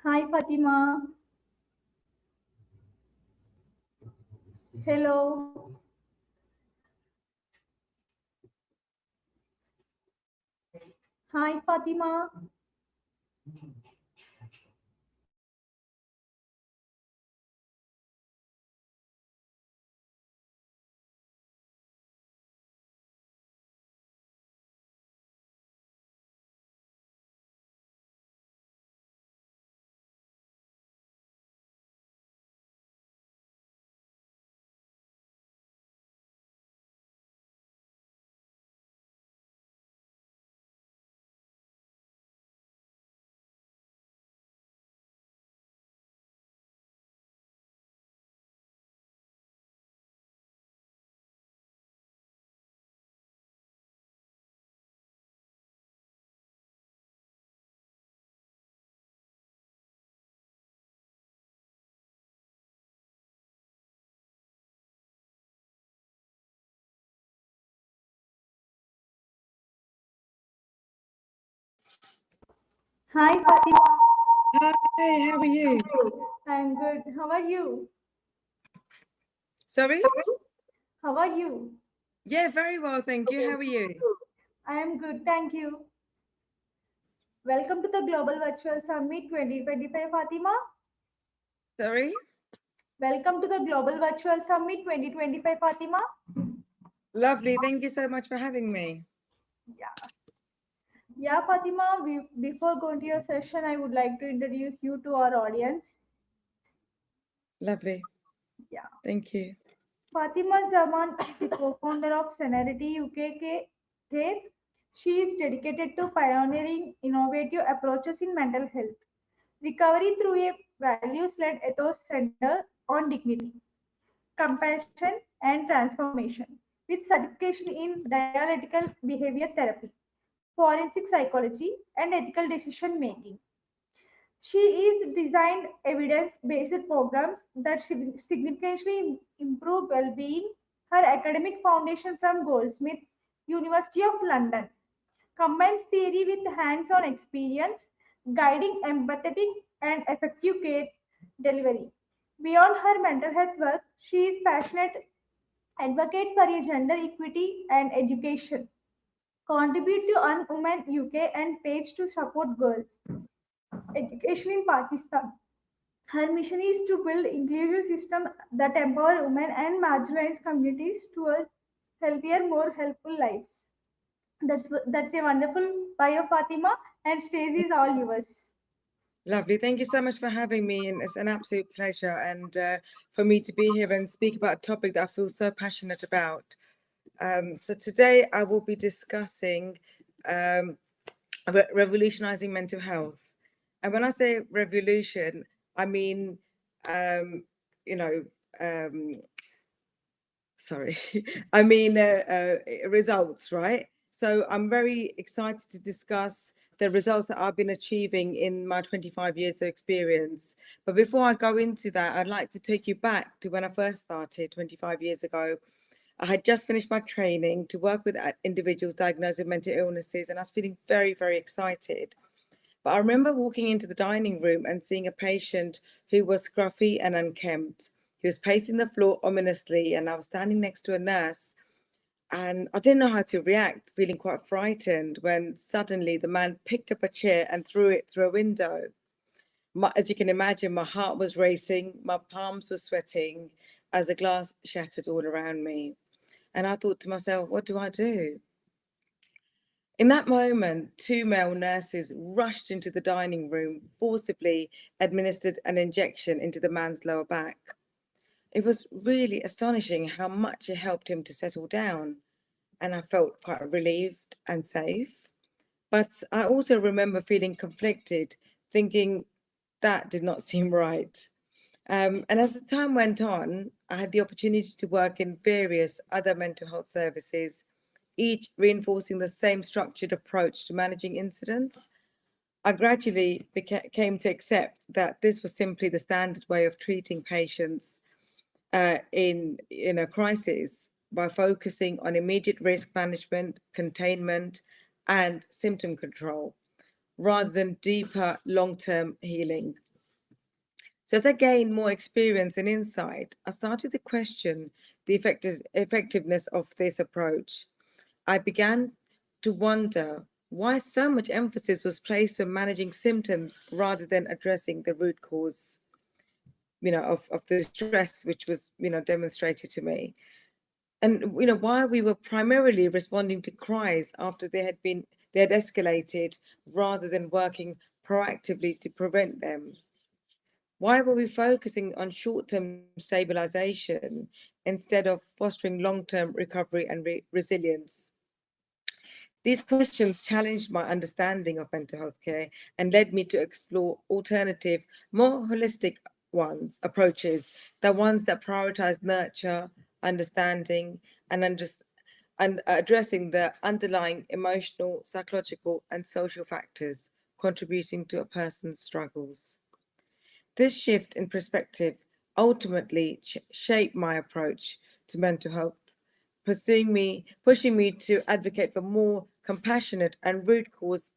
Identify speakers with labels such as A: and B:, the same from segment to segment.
A: Hi Fatima. Hello. Hi Fatima. Hi Fatima.
B: Hi, how are you?
A: I'm good. How are you?
B: Sorry?
A: How are you?
B: Yeah, very well, thank you. How are you?
A: I am good. Thank you. Welcome to the Global Virtual Summit 2025, Fatima.
B: Sorry?
A: Welcome to the Global Virtual Summit 2025, Fatima.
B: Lovely. Thank you so much for having me.
A: Yeah. Yeah, Fatima, before going to your session, I would like to introduce you to our audience.
B: Lovely.
A: Yeah.
B: Thank you.
A: Fatima Zaman is the co-founder of Cenerity UK. She is dedicated to pioneering innovative approaches in mental health recovery through a values-led ethos centered on dignity, compassion, and transformation, with certification in dialectical behavior therapy, forensic psychology, and ethical decision making. She is designed evidence-based programs that significantly improve well-being. Her academic foundation from Goldsmith, University of London, combines theory with hands-on experience, guiding empathetic and effective care delivery. Beyond her mental health work, she is passionate advocate for a gender equity and education, contribute to Women UK and page to support girls education in Pakistan. Her mission is to build inclusive system that empower women and marginalized communities towards healthier, more helpful lives. That's a wonderful bio, Fatima, and stage is all yours.
B: Lovely. Thank you so much for having me. And it's an absolute pleasure. And for me to be here and speak about a topic that I feel so passionate about. So today I will be discussing revolutionizing mental health. And when I say revolution, I mean, you know, um, sorry, I mean results, right? So I'm very excited to discuss the results that I've been achieving in my 25 years of experience. But before I go into that, I'd like to take you back to when I first started 25 years ago. I had just finished my training to work with individuals diagnosed with mental illnesses, and I was feeling very, very excited. But I remember walking into the dining room and seeing a patient who was scruffy and unkempt. He was pacing the floor ominously, and I was standing next to a nurse, and I didn't know how to react, feeling quite frightened when suddenly the man picked up a chair and threw it through a window. As you can imagine, my heart was racing, my palms were sweating as the glass shattered all around me. And I thought to myself, what do I do? In that moment, two male nurses rushed into the dining room, forcibly administered an injection into the man's lower back. It was really astonishing how much it helped him to settle down, and I felt quite relieved and safe. But I also remember feeling conflicted, thinking that did not seem right. And as the time went on, I had the opportunity to work in various other mental health services, each reinforcing the same structured approach to managing incidents. I gradually came to accept that this was simply the standard way of treating patients in a crisis by focusing on immediate risk management, containment, and symptom control, rather than deeper long-term healing. So as I gained more experience and insight, I started to question the effectiveness of this approach. I began to wonder why so much emphasis was placed on managing symptoms rather than addressing the root cause, of the distress which was, demonstrated to me. And, why we were primarily responding to cries after they had escalated rather than working proactively to prevent them. Why were we focusing on short-term stabilization instead of fostering long-term recovery and resilience? These questions challenged my understanding of mental health care and led me to explore alternative, more holistic approaches, the ones that prioritize nurture, understanding, and addressing the underlying emotional, psychological, and social factors contributing to a person's struggles. This shift in perspective ultimately shaped my approach to mental health, pushing me to advocate for more compassionate and root cause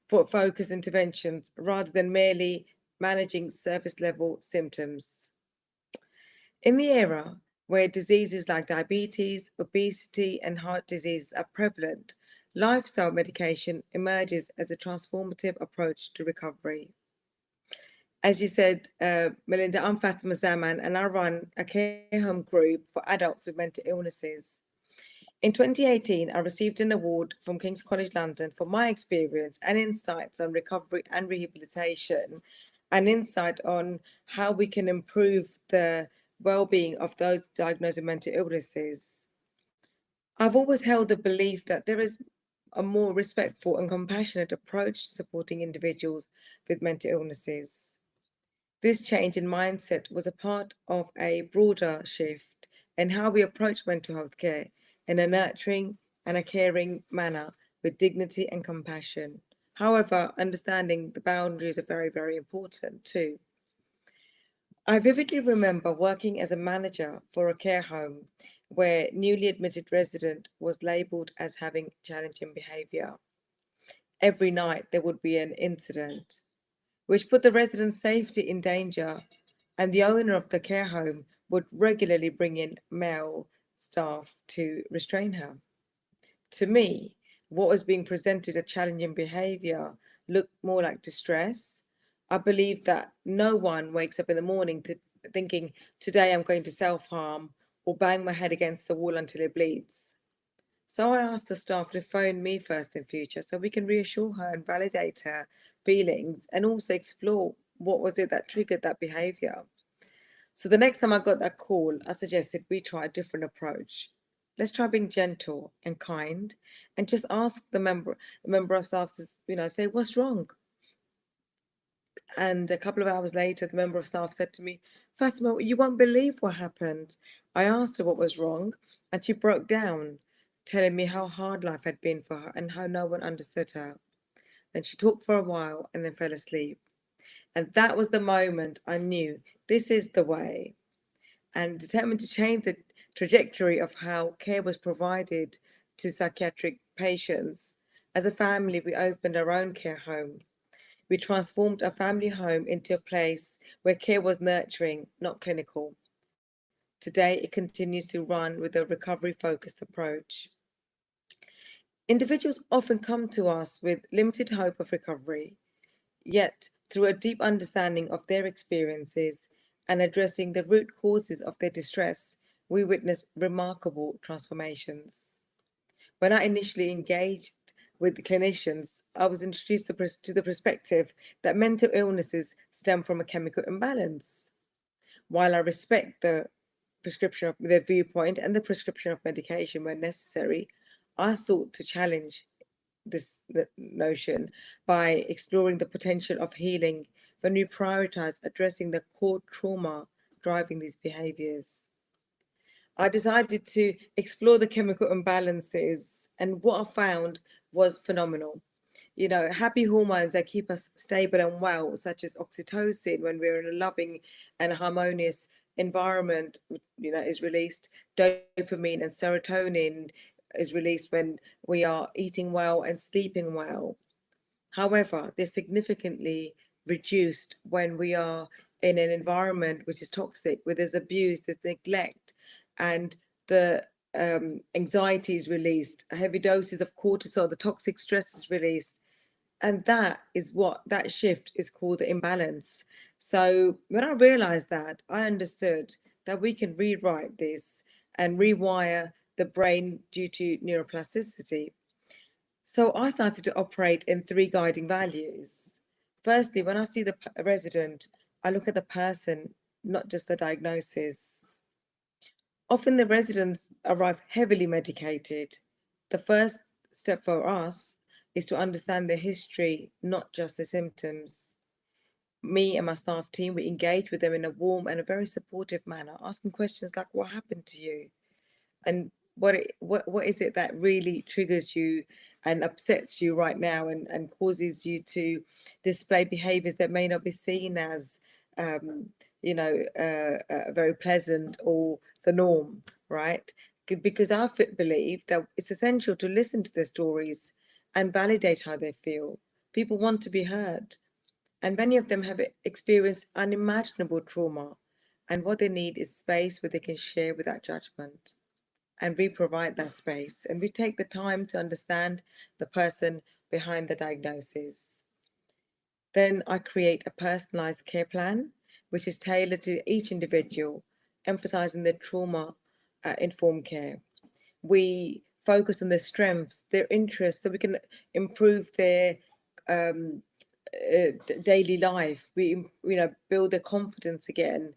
B: focused interventions rather than merely managing surface level symptoms. In the era where diseases like diabetes, obesity, and heart disease are prevalent, lifestyle medication emerges as a transformative approach to recovery. As you said, Melinda, I'm Fatima Zaman and I run a care home group for adults with mental illnesses. In 2018, I received an award from King's College London for my experience and insights on recovery and rehabilitation, and insight on how we can improve the well-being of those diagnosed with mental illnesses. I've always held the belief that there is a more respectful and compassionate approach to supporting individuals with mental illnesses. This change in mindset was a part of a broader shift in how we approach mental health care in a nurturing and a caring manner with dignity and compassion. However, understanding the boundaries are very, very important too. I vividly remember working as a manager for a care home where newly admitted resident was labelled as having challenging behaviour. Every night there would be an incident which put the resident's safety in danger, and the owner of the care home would regularly bring in male staff to restrain her. To me, what was being presented as challenging behaviour looked more like distress. I believe that no one wakes up in the morning thinking, today I'm going to self-harm or bang my head against the wall until it bleeds. So I asked the staff to phone me first in future so we can reassure her and validate her feelings and also explore what was it that triggered that behavior. So the next time I got that call, I suggested we try a different approach. Let's try being gentle and kind and just ask the member of staff to, say, what's wrong? And a couple of hours later, the member of staff said to me, Fatima, you won't believe what happened. I asked her what was wrong, and she broke down, telling me how hard life had been for her and how no one understood her. Then she talked for a while and then fell asleep. And that was the moment I knew this is the way. And determined to change the trajectory of how care was provided to psychiatric patients, as a family, we opened our own care home. We transformed our family home into a place where care was nurturing, not clinical. Today, it continues to run with a recovery-focused approach. Individuals often come to us with limited hope of recovery, yet through a deep understanding of their experiences and addressing the root causes of their distress, we witness remarkable transformations. When I initially engaged with clinicians, I was introduced to the perspective that mental illnesses stem from a chemical imbalance. While I respect the prescription of their viewpoint and the prescription of medication where necessary, I sought to challenge this notion by exploring the potential of healing when we prioritize addressing the core trauma driving these behaviors. I decided to explore the chemical imbalances, and what I found was phenomenal. Happy hormones that keep us stable and well, such as oxytocin when we're in a loving and harmonious environment, is released. Dopamine and serotonin is released when we are eating well and sleeping well. However, they significantly reduced when we are in an environment which is toxic, where there's abuse, there's neglect, and the anxiety is released, heavy doses of cortisol, the toxic stress is released. And that is what that shift is called, the imbalance. So when I realized that, I understood that we can rewrite this and rewire the brain due to neuroplasticity. So I started to operate in 3 guiding values. Firstly, when I see the resident, I look at the person, not just the diagnosis. Often the residents arrive heavily medicated. The first step for us is to understand the history, not just the symptoms. Me and my staff team, we engage with them in a warm and a very supportive manner, asking questions like, what happened to you? And what is it that really triggers you and upsets you right now, and causes you to display behaviors that may not be seen as very pleasant or the norm, right? Because I believe that it's essential to listen to their stories and validate how they feel. People want to be heard, and many of them have experienced unimaginable trauma, and what they need is space where they can share without judgment. And we provide that space, and we take the time to understand the person behind the diagnosis. Then I create a personalized care plan, which is tailored to each individual, emphasizing their trauma informed care. We focus on their strengths, their interests, so we can improve their daily life. We, build their confidence again.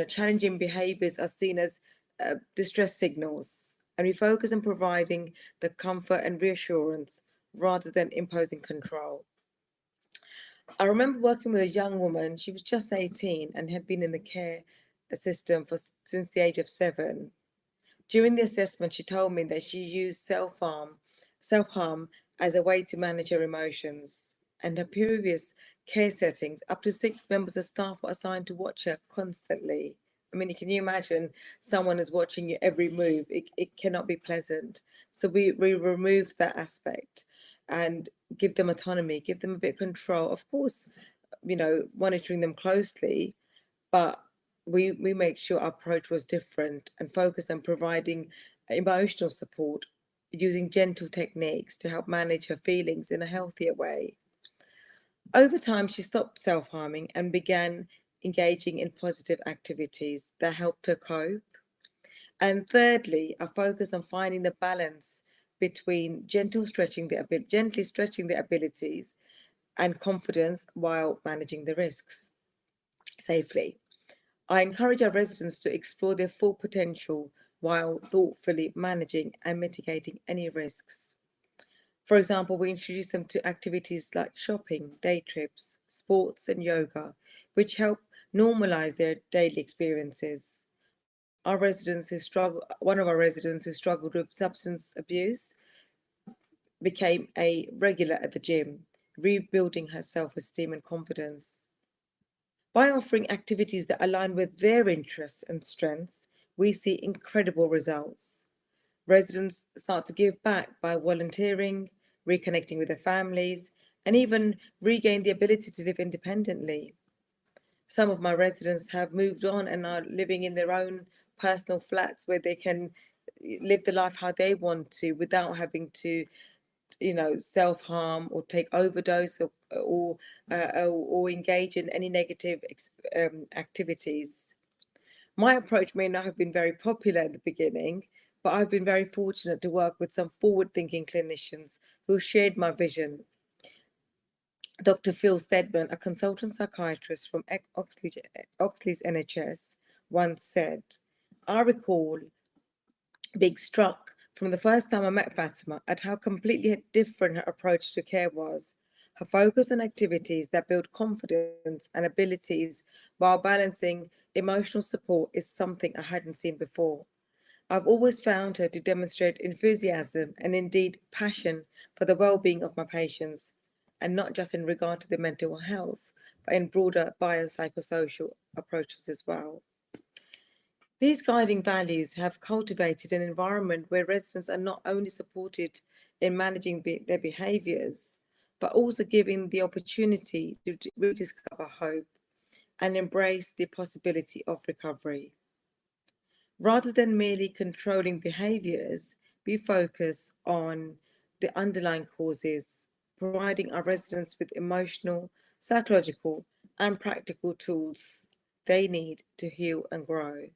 B: Challenging behaviors are seen as distress signals, and we focus on providing the comfort and reassurance rather than imposing control. I remember working with a young woman. She was just 18 and had been in the care system since the age of 7. During the assessment, she told me that she used self-harm as a way to manage her emotions. And her previous care settings, up to 6 members of staff were assigned to watch her constantly. I mean, can you imagine someone is watching your every move? It cannot be pleasant. So we remove that aspect and give them autonomy, give them a bit of control. Of course, monitoring them closely, but we make sure our approach was different and focused on providing emotional support using gentle techniques to help manage her feelings in a healthier way. Over time, she stopped self-harming and began engaging in positive activities that helped her cope. And thirdly, I focus on finding the balance between gently stretching the abilities and confidence while managing the risks safely. I encourage our residents to explore their full potential while thoughtfully managing and mitigating any risks. For example, we introduce them to activities like shopping, day trips, sports, and yoga, which help normalize their daily experiences. One of our residents who struggled with substance abuse became a regular at the gym, rebuilding her self-esteem and confidence. By offering activities that align with their interests and strengths, we see incredible results. Residents start to give back by volunteering, reconnecting with their families, and even regain the ability to live independently. Some of my residents have moved on and are living in their own personal flats where they can live the life how they want to without having to self-harm or take overdose or engage in any negative activities. My approach may not have been very popular at the beginning, but I've been very fortunate to work with some forward-thinking clinicians who shared my vision. Dr. Phil Steadman, a consultant psychiatrist from Oxley's NHS, once said, I recall being struck from the first time I met Fatima at how completely different her approach to care was. Her focus on activities that build confidence and abilities while balancing emotional support is something I hadn't seen before. I've always found her to demonstrate enthusiasm and indeed passion for the well-being of my patients, and not just in regard to their mental health, but in broader biopsychosocial approaches as well. These guiding values have cultivated an environment where residents are not only supported in managing their behaviours, but also giving the opportunity to rediscover hope and embrace the possibility of recovery. Rather than merely controlling behaviours, we focus on the underlying causes, providing our residents with emotional, psychological, and practical tools they need to heal and grow.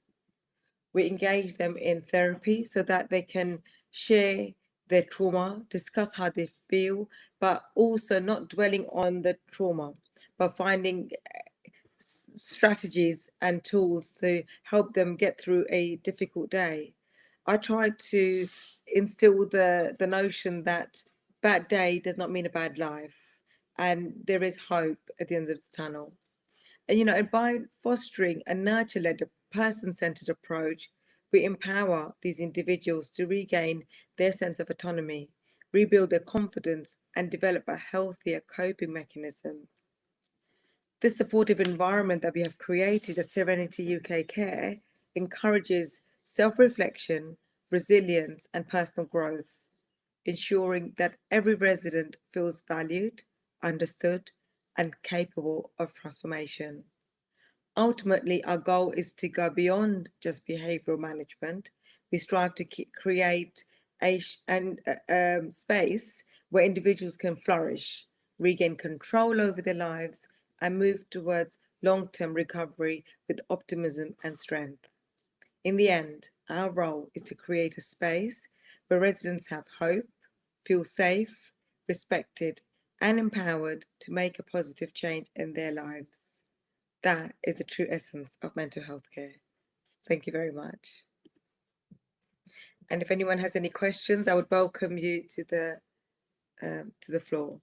B: We engage them in therapy so that they can share their trauma, discuss how they feel, but also not dwelling on the trauma, but finding strategies and tools to help them get through a difficult day. I try to instill the notion that bad day does not mean a bad life, and there is hope at the end of the tunnel. And by fostering a nurture-led, person-centered approach, we empower these individuals to regain their sense of autonomy, rebuild their confidence, and develop a healthier coping mechanism. This supportive environment that we have created at Serenity UK Care encourages self-reflection, resilience, and personal growth, ensuring that every resident feels valued, understood, and capable of transformation. Ultimately, our goal is to go beyond just behavioral management. We strive to create a space where individuals can flourish, regain control over their lives, and move towards long-term recovery with optimism and strength. In the end, our role is to create a space where residents have hope, feel safe, respected, and empowered to make a positive change in their lives. That is the true essence of mental health care. Thank you very much. And if anyone has any questions, I would welcome you to the floor.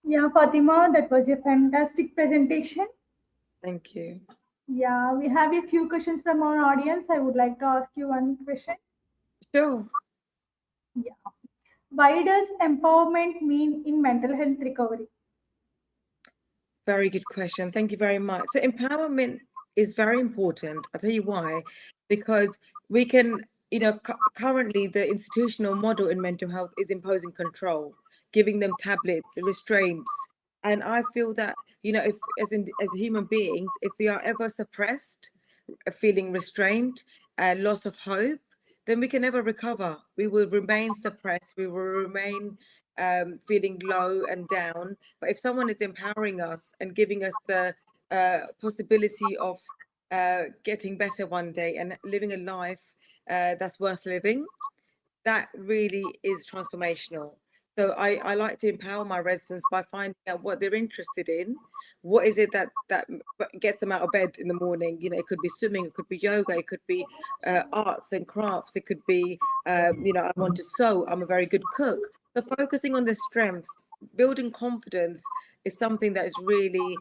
A: Yeah, Fatima, that was a fantastic presentation.
B: Thank you.
A: Yeah, we have a few questions from our audience. I would like to ask you one question.
B: Sure.
A: Yeah. Why does empowerment mean in mental health recovery?
B: Very good question. Thank you very much. So empowerment is very important. I'll tell you why. Because we can, currently the institutional model in mental health is imposing control, giving them tablets, restraints. And I feel that, if as human beings, if we are ever suppressed, feeling restrained, loss of hope, then we can never recover. We will remain suppressed. We will remain feeling low and down. But if someone is empowering us and giving us the possibility of getting better one day and living a life that's worth living, that really is transformational. So I like to empower my residents by finding out what they're interested in. What is it that gets them out of bed in the morning? It could be swimming, it could be yoga, it could be arts and crafts, it could be, I want to sew, I'm a very good cook. So focusing on their strengths, building confidence is something that is really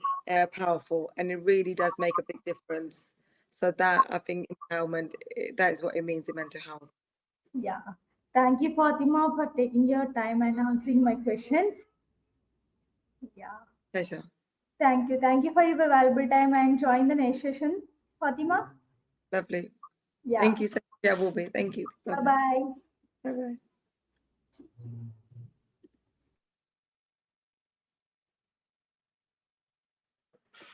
B: powerful, and it really does make a big difference. So that, I think, empowerment, that is what it means in mental health.
A: Yeah. Thank you, Fatima, for taking your time and answering my questions. Yeah.
B: Pleasure.
A: Thank you. Thank you for your valuable time and join the next session, Fatima.
B: Lovely.
A: Yeah.
B: Thank you so much. Yeah, will be. Thank you.
A: Bye-bye.
B: Bye-bye.